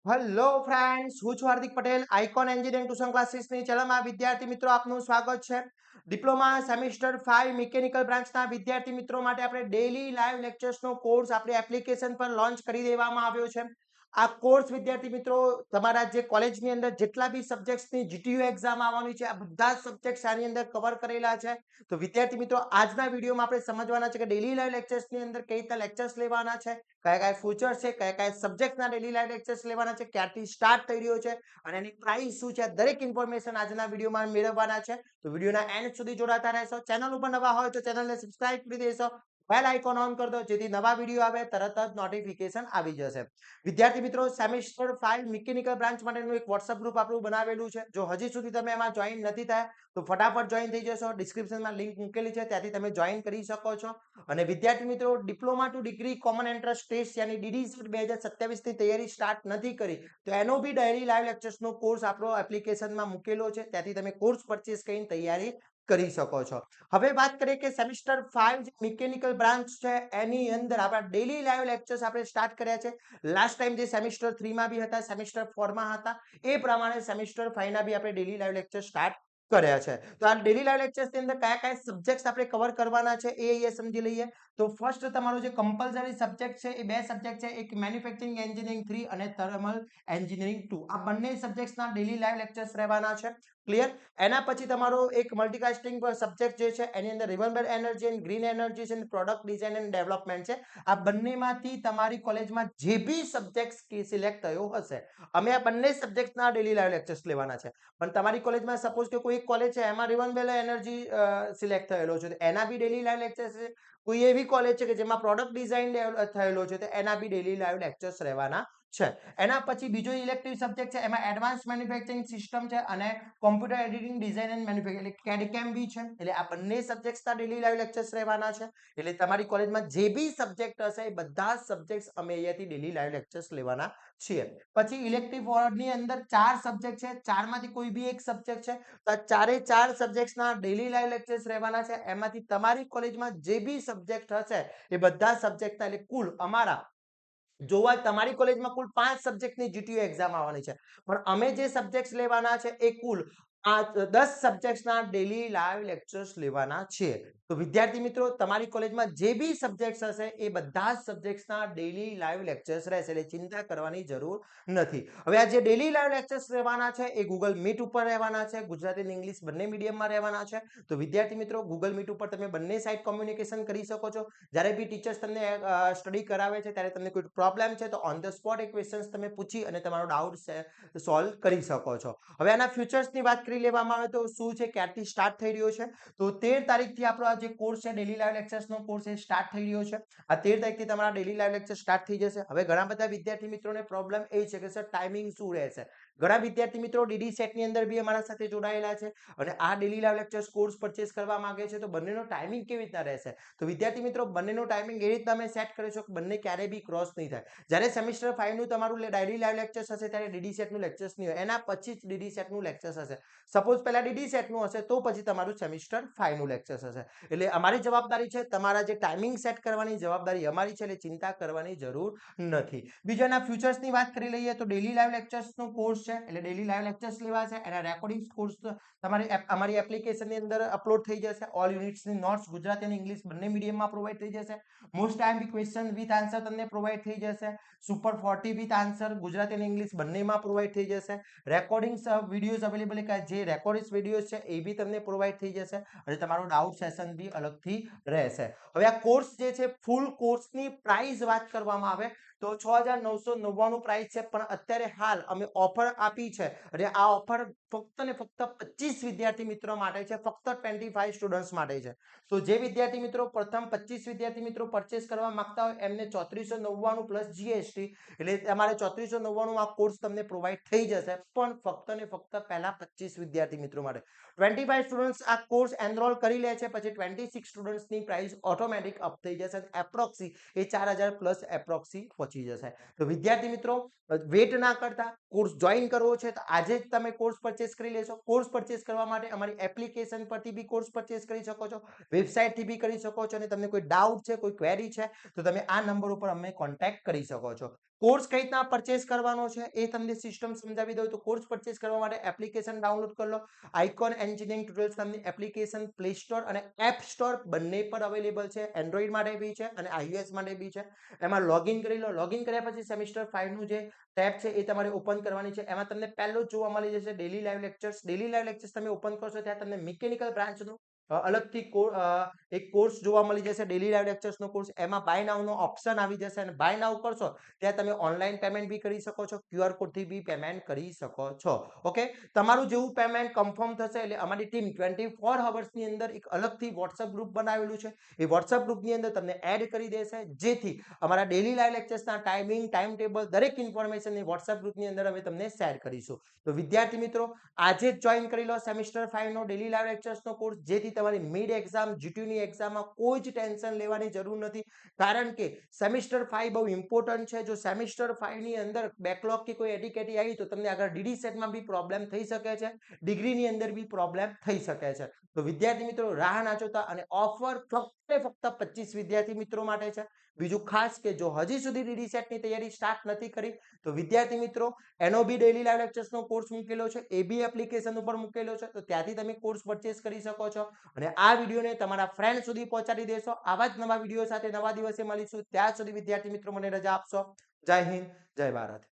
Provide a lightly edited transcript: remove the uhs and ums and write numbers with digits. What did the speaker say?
Hello friends, હું છું Hardik Patel. Icon engineering tuition ક્લાસીસની ચેનલમાં વિદ્યાર્થી મિત્રો આપનું સ્વાગત છે. ડિપ્લોમા સેમિસ્ટર 5 મિકેનિકલ બ્રાન્ચના વિદ્યાર્થી મિત્રો માટે આપણે ડેઈલી લાઈવ લેક્ચર્સનો કોર્સ આપણી એપ્લિકેશન પર લોન્ચ કરી દેવામાં આવ્યો છે. આ કોર્સ વિદ્યાર્થી મિત્રો તમારા જે કોલેજની અંદર જેટલા બી સબ્જેક્ટ્સની જીટીયુ એક્ઝામ આવવાની છે, આ બધા જ સબ્જેક્ટ્સ આની અંદર કવર કરેલા છે. તો વિદ્યાર્થી મિત્રો આજના વિડીયોમાં આપણે સમજવાના છે કે ડેઈલી લાઈવ લેક્ચર્સની અંદર કઈ રીતે લેક્ચર્સ લેવાના છે, કયા કયા ફ્યુચર્સ છે, કયા કયા સબ્જેક્ટના ડેલી લાઈવ લેક્ચર્સ લેવાના છે, ક્યારથી સ્ટાર્ટ થઈ રહ્યો છે અને એની પ્રાઇસ શું છે, દરેક ઇન્ફોર્મેશન આજના વિડીયોમાં મેળવવાના છે. તો વિડીયોના એન્ડ સુધી જોડાતા રહેશો. ચેનલ ઉપર નવા હોય તો ચેનલને સબસ્ક્રાઇબ કરી દેશો, બેલ આઇકોન ઓન કરી દો જેથી નવા વિડીયો આવે તરત જ નોટિફિકેશન આવી જશે. વિદ્યાર્થી મિત્રો, સેમિસ્ટર 5 મિકેનિકલ બ્રાન્ચ માટેનું એક WhatsApp ગ્રુપ આપણું બનાવેલું છે. જો હજી સુધી તમે એમાં જોઈન નથી થયા તો ફટાફટ જોઈન થઈ જશો. ડિસ્ક્રિપ્શનમાં લિંક મૂકેલી છે, ત્યાંથી તમે જોઈન કરી શકો છો. અને વિદ્યાર્થી મિત્રો, diploma to degree common entrance test યાની DDCET 2027 ની તૈયારી સ્ટાર્ટ નથી કરી તો એનો બી ડેઈલી લાઈવ લેક્ચર્સનો કોર્સ આપણો એપ્લિકેશનમાં મૂકેલો છે, ત્યાંથી તમે કોર્સ પરચેસ કરીને તૈયારી કરી શકો છો. હવે વાત કરીએ કે સેમિસ્ટર 5 જે મિકેનિકલ બ્રાન્ચ છે એની અંદર આપણા ડેઈલી લાઈવ લેક્ચર્સ આપણે સ્ટાર્ટ કર્યા છે. લાસ્ટ ટાઈમ જે સેમિસ્ટર 3 માં બી હતા, સેમિસ્ટર 4 માં હતા, એ પ્રમાણે સેમિસ્ટર 5 ના બી આપણે ડેઈલી લાઈવ લેક્ચર સ્ટાર્ટ કર્યા છે. તો આ ડેઈલી લાઈવ લેક્ચર્સ ની અંદર કયા કયા સબ્જેક્ટ્સ આપણે કવર કરવાના છે એ અહીંયા સમજી લઈએ. તો ફર્સ્ટ તમારો જે કમ્પલસરી સબ્જેક્ટ છે એ બે સબ્જેક્ટ છે, એક મેન્યુફેક્ચરિંગ એન્જિનિયરિંગ 3 અને થર્મલ એન્જિનિયરિંગ 2. આ બંને સબ્જેક્ટ્સના ડેઈલી લાઈવ લેક્ચર્સ રહેવાના છે. ક્લિયર? એના પછી તમારો એક મલ્ટીકાસ્ટિંગ સબ્જેક્ટ જે છે એની અંદર renewable energy and green energy છે, પ્રોડક્ટ ડિઝાઇન એન્ડ ડેવલપમેન્ટ છે. આ બંનેમાંથી તમારી કોલેજમાં જે બી સબ્જેક્ટ સિલેક્ટ થયો હશે, અમે આ બંને સબ્જેક્ટના ડેઈલી લાઈવ લેક્ચર્સ લેવાના છે. પણ તમારી કોલેજમાં સપોઝ કે કોઈ એક કોલેજ છે એમાં રિન્યુએબલ એનર્જી સિલેક્ટ થયેલો છે તો એના બી ડેઈલી લાઈવ લેક્ચર્સ છે. કોઈ એવી કોલેજ છે કે જેમાં પ્રોડક્ટ ડિઝાઇન થયેલો છે તો એના બી ડેઈલી લાઈવ લેક્ચર્સ રહેવાના છે. એના પછી બીજો ઇલેક્ટિવ સબ્જેક્ટ છે, એમાં એડવાન્સ મેન્યુફેક્ચરિંગ સિસ્ટમ છે અને computer editing design and manufacturing એટલે કેડ-કેમ બી છે. એટલે આ બંને સબ્જેક્ટ્સના ડેઈલી લાઈવ લેક્ચર્સ રહેવાના છે. એટલે તમારી કોલેજમાં જે બી સબ્જેક્ટ હશે એ બધા જ સબ્જેક્ટ્સ અમે અહીંયાથી ડેઈલી લાઈવ લેક્ચર્સ લેવાના છીએ. પછી ઇલેક્ટિવ વોર્ડની અંદર 4 સબ્જેક્ટ છે, 4 માંથી કોઈ બી એક સબ્જેક્ટ છે તો આ ચારે 4 સબ્જેક્ટ્સના ડેઈલી લાઈવ લેક્ચર્સ રહેવાના છે. એમાંથી તમારી કોલેજમાં જે બી સબ્જેક્ટ હશે એ બધા સબ્જેક્ટના એટલે કુલ અમારા જોવા તમારી કોલેજમાં કુલ 5 સબ્જેક્ટની જીટીયુ એક્ઝામ આવવાની છે, પણ અમે જે સબ્જેક્ટ્સ લેવાના છે એ કુલ આ 10 સબ્જેક્ટ્સના ડેઈલી લાઈવ લેક્ચર્સ લેવાના છે. તો વિદ્યાર્થી મિત્રો, તમારી કોલેજમાં જે બી સબ્જેક્ટ્સ હશે એ બધા જ સબ્જેક્ટ્સના ડેઈલી લાઈવ લેક્ચર્સ રહેશે, એટલે ચિંતા કરવાની જરૂર નથી. હવે આ જે ડેઈલી લાઈવ લેક્ચર્સ રહેવાના છે એ ગૂગલ મીટ ઉપર રહેવાના છે, ગુજરાતી અને ઇંગ્લિશ બંને મીડિયમમાં રહેવાના છે. તો વિદ્યાર્થી મિત્રો, ગૂગલ મીટ ઉપર તમે બંને સાઇડ કોમ્યુનિકેશન કરી શકો છો. જ્યારે બી ટીચર્સ તમને સ્ટડી કરાવે છે ત્યારે તમને કોઈ પ્રોબ્લેમ છે તો on the spot A questions તમે પૂછી અને તમારો ડાઉટ સોલ્વ કરી શકો છો. હવે આના ફ્યુચર્સની વાત કરી લેવામાં આવે તો શું છે, ક્યારથી સ્ટાર્ટ થઈ રહ્યો છે, તો 13 તારીખથી આપણો આ જે કોર્સ છે ડેઈલી લાઈવ લેક્ચર્સનો કોર્સ એ સ્ટાર્ટ થઈ રહ્યો છે. આ 13 તારીખથી તમારા ડેઈલી લાઈવ લેક્ચર સ્ટાર્ટ થઈ જશે. હવે ઘણા બધા વિદ્યાર્થી મિત્રોને પ્રોબ્લેમ એ છે કે સર ટાઈમિંગ શું રહેશે. ઘણા વિદ્યાર્થી મિત્રો ડીડી સેટની અંદર બી અમારા સાથે જોડાયેલા છે અને આ daily live lectures course purchase કરવા માંગે છે, તો બંનેનો ટાઈમિંગ કેવી રીતના રહેશે. તો વિદ્યાર્થી મિત્રો, બંનેનો ટાઈમિંગ એ રીતના અમે સેટ કરી છો કે બંને ક્યારે બી ક્રોસ નહીં થાય. જ્યારે સેમિસ્ટર 5 નું તમારું ડેઈલી લાઈવ લેક્ચર્સ હશે ત્યારે ડીડી સેટનું લેક્ચર્સ નહીં હોય, એના પછી જ ડીડી સેટનું લેક્ચર્સ હશે. સપોઝ પહેલા ડીડી સેટનું હશે તો પછી તમારું સેમિસ્ટર 5 નું લેક્ચર્સ હશે. એટલે અમારી જવાબદારી છે, તમારા જે ટાઈમિંગ સેટ કરવાની જવાબદારી અમારી છે, એટલે ચિંતા કરવાની જરૂર નથી. બીજાના ફ્યુચર્સની વાત કરી લઈએ તો ડેઈલી લાઈવ લેક્ચર્સનો કોર્સ છે, એટલે ડેઈલી લાઈવ લેક્ચર્સ લેવાશે, એના રેકોર્ડિંગ કોર્સ અમારી એપ્લિકેશનની અંદર અપલોડ થઈ જશે. ઓલ યુનિટ્સની નોટ્સ ગુજરાતી અને ઇંગ્લિશ બંને મીડિયમમાં પ્રોવાઈડ થઈ જશે. Most IMP question with answer તમને પ્રોવાઈડ થઈ જશે. સુપર 40 વિથ આન્સર ગુજરાતી અને ઇંગ્લિશ બંનેમાં પ્રોવાઈડ થઈ જશે. રેકોર્ડિંગ્સ વિડીયોઝ અવેલેબલ જે રેકોર્ડિંગ્સ વિડીયોઝ છે એ બી તમને પ્રોવાઈડ થઈ જશે અને તમારો ડાઉટ સેશન બી અલગથી રહેશે. હવે આ કોર્સ જે છે, ફૂલ કોર્સની પ્રાઇસ વાત કરવામાં આવે તો 6,999 પ્રાઇસ છે, પણ અત્યારે હાલ અમે ઓફર આપી છે અને આ ઓફર ફક્ત ને ફક્ત 25 વિદ્યાર્થી મિત્રો માટે છે, ફક્ત 25 સ્ટુડન્ટ્સ માટે છે. તો જે વિદ્યાર્થી મિત્રો પ્રથમ 25 વિદ્યાર્થી મિત્રો પરચેસ કરવા માંગતા હોય એમને 3499 પ્લસ જીએસટી એટલે તમારે 3499 આ કોર્સ તમને પ્રોવાઈડ થઈ જશે, પણ ફક્ત ને ફક્ત પહેલા 25 વિદ્યાર્થી મિત્રો માટે. 25 સ્ટુડન્ટ્સ આ કોર્સ એનરોલ કરી લે છે, પછી 26 સ્ટુડન્ટ્સની પ્રાઇસ ઓટોમેટિક અપ થઈ જશે. એપ્રોક્સી એ 4000 પ્લસ એપ્રોક્સી પહોંચી જશે. તો વિદ્યાર્થી મિત્રો વેટ ના કરતા કોર્સ જોઈન કરવો છે તો આજે જ તમે કોર્સ પરચેસ કરી લેશો. કોર્સ પરચેસ કરવા માટે અમારી એપ્લિકેશન પરથી બી કોર્સ પરચેસ કરી શકો છો, વેબસાઇટથી બી કરી શકો છો. અને તમને કોઈ ડાઉટ છે, કોઈ ક્વેરી છે તો તમે આ નંબર ઉપર અમને કોન્ટેક્ટ કરી શકો છો. કોર્સ કઈ રીતના પરચેસ કરવાનો છે એ તમને સિસ્ટમ સમજાવી દઉં. તો કોર્સ પરચેસ કરવા માટે એપ્લિકેશન ડાઉનલોડ કરી લો. આઇકોન એન્જિનિયરિંગ ટ્યુટોરિયલ્સ નામની એપ્લિકેશન પ્લે સ્ટોર અને એપ સ્ટોર બંને પર અવેલેબલ છે. એન્ડ્રોઈડ માટે બી છે અને iOS માટે બી છે. એમાં લોગિન કરી લો. લોગિન કર્યા પછી સેમિસ્ટર 5 નું જે ટેબ છે એ તમારે ઓપન કરવાની છે. એમાં તમને પહેલું જોવા મળી જશે daily live lectures. Daily live lectures તમે ઓપન કરશો ત્યાં તમને મિકેનિકલ બ્રાન્ચનું અલગથી એક કોર્સ જોવા મળી જશે. ડેલી લાઈવ લેક્ચર્સનો કોર્સ. એમાં બાય નાઉ નો ઓપ્શન આવી જશે અને બાય નાઉ કરશો ત્યાં તમે ઓનલાઈન પેમેન્ટ બી કરી શકો છો, QR કોડથી બી પેમેન્ટ કરી શકો છો. ઓકે, તમારું જેવું પેમેન્ટ કન્ફર્મ થશે એટલે અમારી ટીમ 24 અવર્સની અંદર એક અલગથી WhatsApp ગ્રુપ બનાવેલું છે. એ WhatsApp ગ્રુપની અંદર તમને એડ કરી દેશે, જેથી અમારા ડેલી લાઈવ લેક્ચર્સના ટાઈમિંગ, ટાઈમ ટેબલ દરેક ઇન્ફોર્મેશન એ WhatsApp ગ્રુપની અંદર અમે તમને શેર કરીશું. તો વિદ્યાર્થી મિત્રો આજે જ જોઈન કરી લો સેમિસ્ટર 5 નો ડેલી લાઈવ લેક્ચર્સનો કોર્સ, જેથી તમારી મિડ એક્ઝામ, જીટીયુની એક્ઝામમાં કોઈ જ ટેન્શન લેવાની જરૂર નથી. કારણ કે સેમિસ્ટર 5 બહુ ઇમ્પોર્ટન્ટ છે. જો સેમિસ્ટર 5 ની અંદર બેકલોગ કે કોઈ એટીકેટી આવી તો તમને આગળ ડીડી સેટમાં બી પ્રોબ્લેમ થઈ શકે છે, ડિગ્રીની અંદર બી પ્રોબ્લેમ થઈ શકે છે. તો વિદ્યાર્થી મિત્રો રાહ ના જોતા, અને ઓફર ફક્ત 25 વિદ્યાર્થી મિત્રો માટે છે. બીજું ખાસ કે જો હજી સુધી ડીડી સેટની તૈયારી સ્ટાર્ટ નથી કરી તો વિદ્યાર્થી મિત્રો એનો બી ડેલી લાઈવ લેક્ચર્સનો કોર્સ મૂકેલો છે, એ બી એપ્લિકેશન ઉપર મૂકેલો છે. તો ત્યાંથી તમે કોર્સ પરચેસ કરી શકો છો અને આ વિડીયોને તમારા ફ્રેન્ડ સુધી પહોંચાડી દેશો. આવા જ નવા વિડીયો સાથે નવા દિવસે મળીશું. ત્યાં સુધી વિદ્યાર્થી મિત્રો મને રજા આપશો. જય હિન્દ, જય ભારત.